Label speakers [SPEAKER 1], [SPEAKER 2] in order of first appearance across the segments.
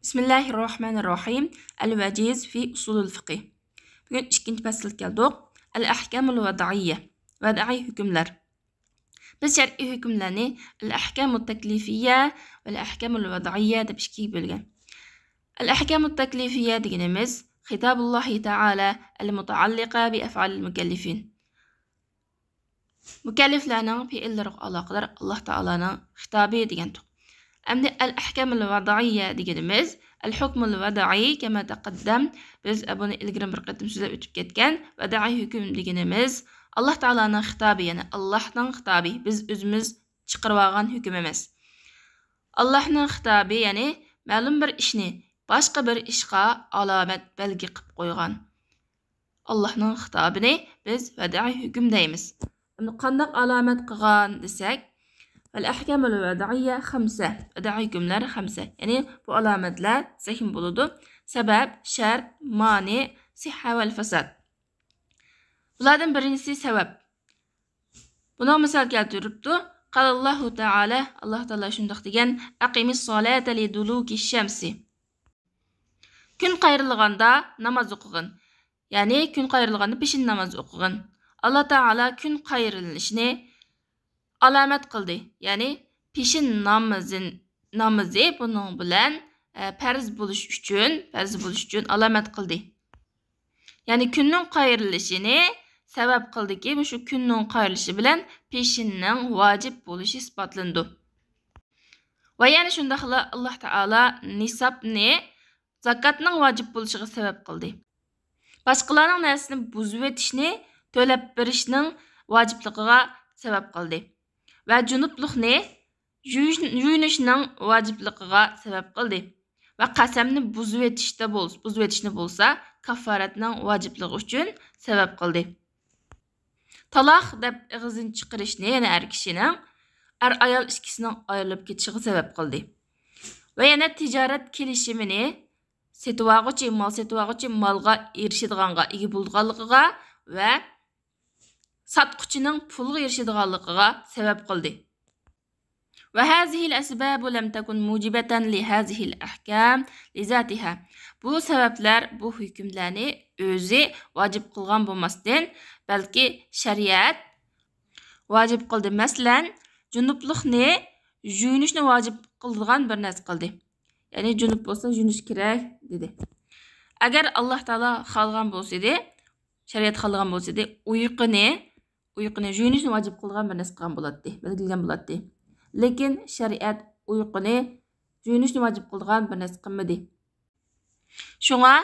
[SPEAKER 1] Bismillahirrahmanirrahim. El-Veciz fi usulul fiqh. Bugün ikinci fasıl keldik. El-ahkamul vad'iyye. Vad'i hükümler. Biz şer'i hükümlerini el-ahkamut teklifiyye ve el-ahkamul vad'iyye deb ikiye bölgen. El-ahkamut teklifiyye deganimiz Xitabullahi Teala el-mutaalliqa bi af'alil mükellifin. Mükelliflerning fiillariga aloqador Allah Teala'nın xitobi degandik. Endi el-ahkamul vad'iyye deganimiz el-hukmul vad'i kema taqaddam biz bunu ilgari bir qatim so'zlab o'tib ketgan vad'i hukm deganimiz Allah Teala'nın xitobi, ya'ni Allohning xitobi, biz o'zimiz chiqarib olgan hukm emas. Allohning xitobi, ya'ni ma'lum bir ishni boshqa bir ishga alomat belgi qilib qo'ygan. Allohning xitobini biz vad'i hukm deymiz. Endi qanday alomat qilgan desak, el-ahkam el-vad'iyye 5. Vad'i hükümler 5. Yani bu alametler zehim buludu. Sebep, şart, mani, sihha ve fasad. Bunlardan birincisi sebep. Buna misal keltiripti. Qalallahu Teala, Allah Teala şundaq degen, aqimis salata li duluki şemsi. Gün qayrilganda namaz o'qig'in. Yani gün qayrilganda peshin namaz o'qig'in. Allah Teala gün qayrilishini alamet qildi. Yani peshin namazı bunun bilan farz bo'lish uchun alamet qildi. Yani kunning qayrilishini sabab qildiki, shu kunning qayrilishi bilan peshinning vojib bo'lishi isbotlandi. Va yana shundaqla Alloh taolo nisabni zakatning vojib bo'lishiga sabab qildi. Boshqalarning narsasini buzib etishni to'lab berishning vojibligiga sabab qildi. Ve junubluqni yuyunishning vojibligiga sabab qildi. Ve qasamni buzib etishni bo'lsa, kaffaratning vojibligi uchun sabab qildi. Taloq deb ig'zini chiqarishni, ya'ni er kishining ayol ikkisining ayrilib ketishiga sabab qildi. Ve yana tijorat kelishimini mal setuvag'uchi malga erishadiganga ega bo'lganligiga ve satqıçının pulga erişadiganligiga sabab qildi. Ve hazihil asbabu lam takun mujibatan li hazihil ahkam li zatiha. Bu sebepler bu hükümlerini özü vacib qilgan bo'lmasdan, balki şeriat vacib qildi. Masalan, junubluqni yuyunishni vacib qildigan bir narsa qildi. Yani junub bo'lsa yuyunish kerak dedi. Agar Alloh taolo xohlagan bo'lsa-da, şeriat xohlagan bo'lsa-da, uyquni yuyunishni vacib qilgan bir narsa qilgan bo'ladi, belgilagan bo'ladi. Lekin shariat uyquni yuyunishni vacib qilgan bir narsa qilmadi. Shunga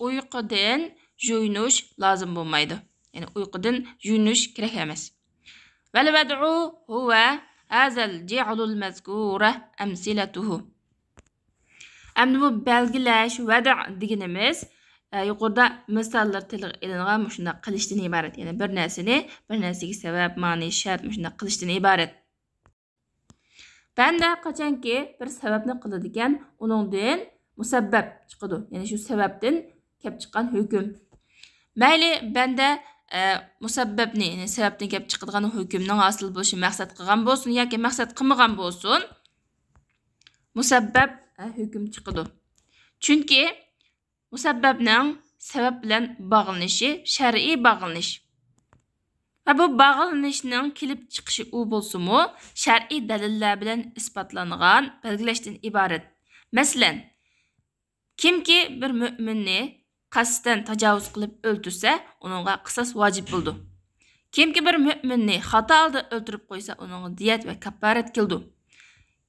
[SPEAKER 1] uyqudan yuyunish lozim bo'lmaydi. Ya'ni uyqudan yuyunish kerak emas. Val vad'u huwa hazal ji'lul mazkura amsilatuhu. Endi bu belgilash vada deganimiz yuqorida misollar tilga ilingan shunday qilishdan iborat. Ya'ni bir narsaga sabab, ma'ni, shart shunday qilishdan iborat. Banda qachonki bir sababni qiladi ekan, uningdan musabbab chiqadi. Ya'ni shu sababdan kelib chiqqan hukm. Mayli banda musabbabni, ya'ni sababdan kelib chiqadigan hukmning asl bo'lishi maqsad qilgan bo'lsin yoki maqsad qilmagan bo'lsin, musabbab hukm chiqadi. Chunki musabbabning sabab bilan bog'lanishi shar'iy bog'lanish. Va bu bog'lanishning kelib chiqishi u bo'lsa-mu, shar'iy dalillar bilan isbotlangan belgilashdan iborat. Masalan, kimki bir mu'minni qasddan tajovuz qilib o'ldirsa, uningga qisos vojib bo'ldi. Kimki bir mu'minni xato holda o'ldirib qo'ysa, uningga diyat va kaffarat keldi.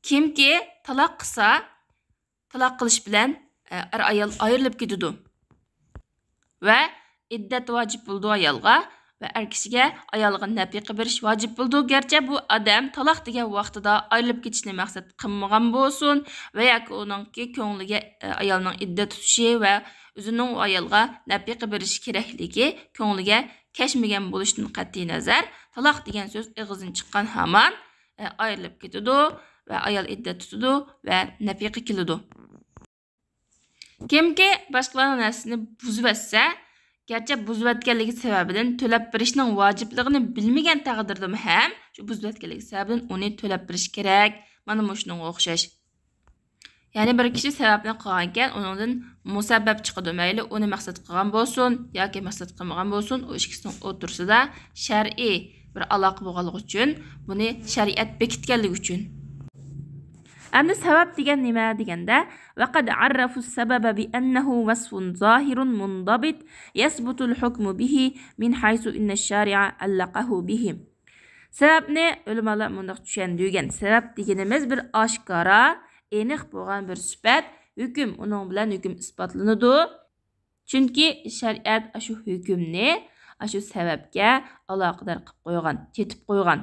[SPEAKER 1] Kimki taloq qilsa, taloq qilish bilan ayol ayrilib ketadi. Ve iddat vacib bo'ldi ayolga ve kishiga ayolga nafiqa berish vacib bo'ldi. Gerçi bu adam taloq degan vaqtida ayrilib ketishni maqsad qilmagan bo'lsin ve yoki uningki ko'ngliga ayolning iddat tutishi ve o'zining ayolga nafiqa berish kerakligi ko'ngliga kashmagan bo'lishidan qat'iy nazar, taloq degan so'z ig'zidan chiqqan hamon ayrilib ketadi ve ayol iddat tutadi ve nafiqa keladi. Kimki boshqalarning narsasini buzib etsa, garchi buzib etganligi sababidan to'lab berishning vojibligini bilmagan taqdirda ham shu buzib etganligi sababidan uni to'lab berish kerak. Mana shunga o'xshash. Yani bir kishi sababni qilgan ekan, uningdan musabbab chiqadi. Mayli, uni maqsad qilgan bo'lsin yoki maqsad qilmagan bo'lsin, u ikkisining o'rtasida shar'iy bir aloqa bo'lganligi uchun, buni shariat bekitganligi uchun. Endi sabab degan nima deganda, vaqad arrafu as-sababa bi annahu wasfun zahirun mundabit yasbutu al-hukmu bihi min haythu inna ash-shari'a allaqahu bihi. Sababni ulamolar bunday tushundirgan. Sabab deganimiz bir oshkora, aniq bo'lgan bir sifat, hukm, uning bilan hukm isbotlanadi. Chunki shariat shu hukmni shu sababga aloqador qilib qo'ygan, chetib qo'ygan.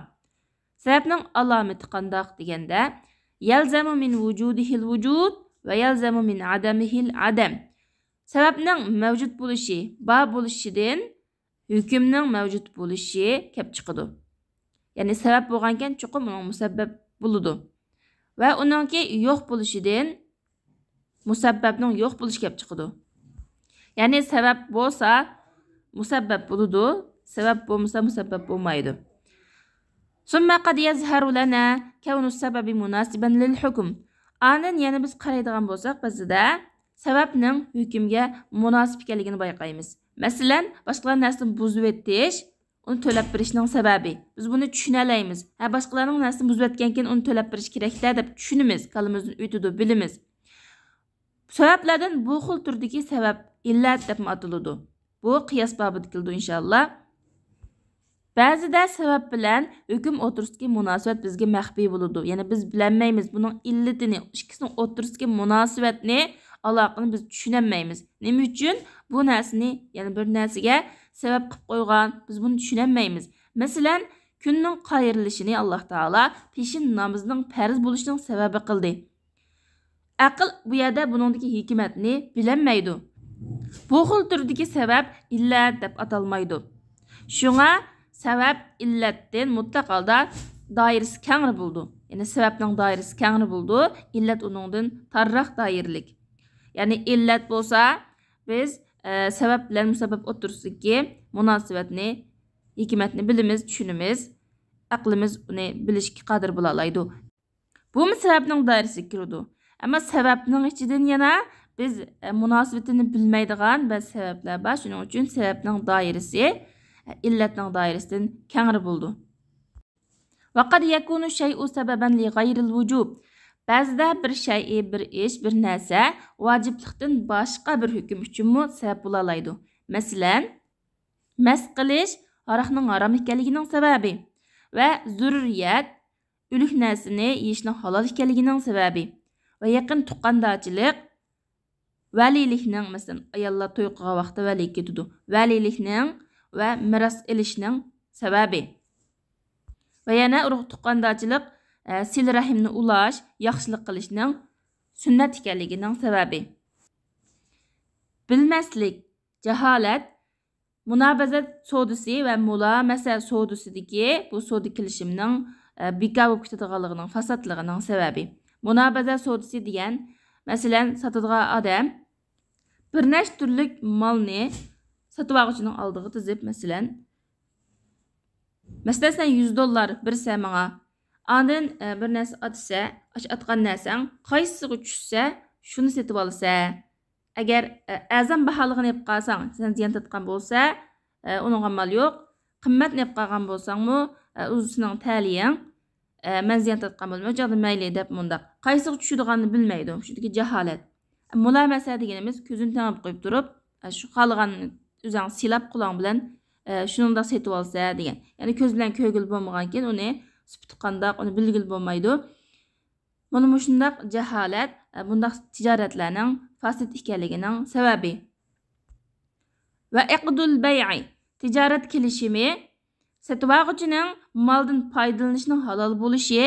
[SPEAKER 1] Sababning alomati qandoq deganda, yalzamu min wujudihil wujud va yalzamu min adamihil adam. Sababning mavjud bo'lishi, bor bo'lishidan hukmning mavjud bo'lishi kelib chiqadi. Ya'ni sabab bo'lgankan chuqur uning musabbab bo'ladi. Va uningki yo'q bo'lishidan musabbabning yo'q bo'lishi kelib chiqadi. Ya'ni sabab bo'lsa musabbab bo'ladi, sabab bo'lmasa musabbab bo'lmaydi. Summa qad yazharu lana kawnu sababi munasiban lil hukm. Anan yana biz qaraydigan bo'lsak, bizda sababning hukmga munosib ekanligini bayqaymiz. Masalan, boshqalar narsani buzib o'tish, uni to'lab berishning sababi. Biz buni tushuna olamiz. Boshqalarning narsani buzib o'tgankin uni to'lab berish kerakda deb tushunamiz, qalbimizdan o'tidi, bilamiz. Sabablardan bu xil turdagi sabab illat deb ataladi. Bu qiyos babida keldi inshaalloh. Ba'zida sabab bilan hukm o'tirisidagi munosabat bizga maxfiy bo'ladi. Ya'ni biz bilmaymiz buning illatini, ikkisining o'tirisidagi munosabatni, aloqani biz tushunmaymiz. Nima uchun bu narsani, ya'ni bir narsaga sabab qilib qo'ygan, biz buni tushunmaymiz. Masalan, kunning qayrilishini Alloh taolo peshin namozining farz bo'lishining sababi qildi. Aql bu yerda buningdagi hikmatni bilmaydi. Bu xil turdagi sabab illat deb atalmaydi. Shunga sabab illatdan mutlaq holda doirasi keng bo'ldi. Ya'ni sababning doirasi keng bo'ldi, illat uningdan tarroq doiralik. Ya'ni illat bo'lsa, biz sabab bilan musabbab o'tirsidagi munosabatni, hikmatni bilamiz, tushunamiz, aqlimiz uni bilishga qodir bo'la oladi. Bu sababning doirasiga kiradi. Ammo sababning ichidan yana biz munosabatini bilmaydigan ba'zi sabablar bor. Shuning uchun sababning doirasi illatning doirasidan keng bo'ldi. Vaqad yakunu shay'u sababan li ghayril wujub. Ba'zida bir shay, bir ish, bir narsa vojiblikdan boshqa bir hukm uchunmi sabab bo'la oladi. Masalan, mas qilish aroqning harom ekanligining sababi va zurriyat o'lik narsani yeyishning halol ekanligining sababi va yaqin tuqqandochilik valilikning, masalan, ayollar to'y qilgan vaqtda vali ketadi. Valilikning va miros ilishning sababi. Va yana urug' tuqqandochilik, sil rahimni ulash, yaxshilik qilishning sunnat ekanligining sababi. Bilmaslik, jaholat, munobazat savdosi va mulamasa savdosidagi bu savdo kelishimning bekor bo'lib ketadiganligining, fasodligining sababi. Munobazat savdosi degan, masalan, sotadigan odam bir nechta turli molni sotib oluvchining oldiga tizib, masalan sen $100 bersan menga, ondan bir narsa atsa, atgan narsang qaysisiga tushsa, shuni sotib olasan. Agar azam baholigini olib qolsang, sen ziyon tatgan bo'lsa, uningga mal yo'q. Qimmatni olib qolgan bo'lsangmi, o'zining ta'liying, men ziyon tatgan bo'lmay, o'chaqda mayli deb mundaq. Qaysisiga tushadiganini bilmaydi. Shundagi jaholat. Mulamasa deganimiz ko'zini tanib qo'yib turib, shu qolganini o'zing silab quloq bilan shuningda setib olsa degan. Ya'ni ko'z bilan ko'rgil bo'lmagankin uni sifati qandoq, uni bilgil bo'lmaydi. Mana shundaq jaholat bundaq tijoratlarning fasid ekanligining sababi. Va iqdul bay'i, tijorat kelishimi sotib oluvchining moldan foydalanishning halol bo'lishi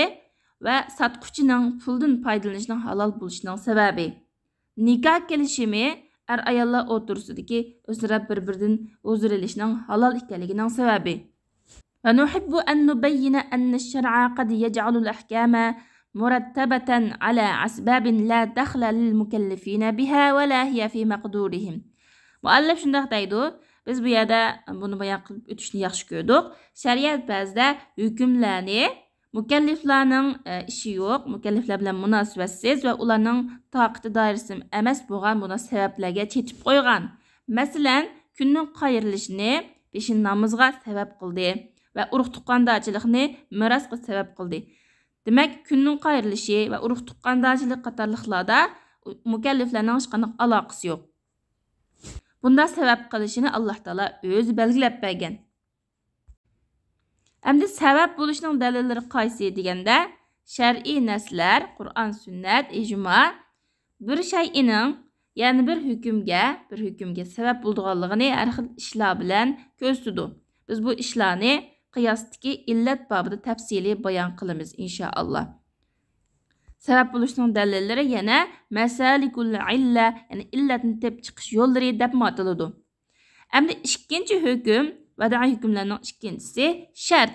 [SPEAKER 1] va sotquchining puldan foydalanishining halol bo'lishining sababi. Nikoh kelishimi ayollar o'rtasidagi o'zaro bir-biridan o'zir olishning halol ekanligining sababi. Va nuhibbu an nubayyina anna ash-shar'a qad yaj'alu al-ahkama murattabatan ala asbabin la dakhla lil mukallifina biha wa la hiya fi maqdurihim. Muallif shunday deydi, biz bu yerda buni bayon qilib o'tishni yaxshi ko'rdik. Shariat ba'zida hukmlarni mukalliflarning ishi yo'q, mukalliflar bilan munosabatsiz va ularning toqati doirasida emas bo'lgan buni sabablarga chetib qo'ygan. Masalan, kunning qayrilishini peshin namozga sabab qildi va urug' tuqqandochilikni mirosga sabab qildi. Demak, kunning qayrilishi va urug' tuqqandochilik qatorliqlarda mukalliflarning hech qanday aloqasi yo'q. Bunda sabab qilishini Alloh taolo o'zi belgilab bergan. Endi sabab bo'lishning dalillari qaysi deganda, shar'iy naslar, Qur'on, sunnat, ijmo bir shay'ining, ya'ni bir hukmga sabab bo'lganligini har xil ishlar bilan ko'rsatadi. Biz bu ishlarni qiyosdagi illat babida tafsiliy bayon qilamiz inshaalloh. Sabab bo'lishning dalillari yana masalikul illa, ya'ni illatni tep chiqish yo'llari deb ataladi. Endi ikkinchi hukm, vada'iy hukmlarning ikkinchisi shart.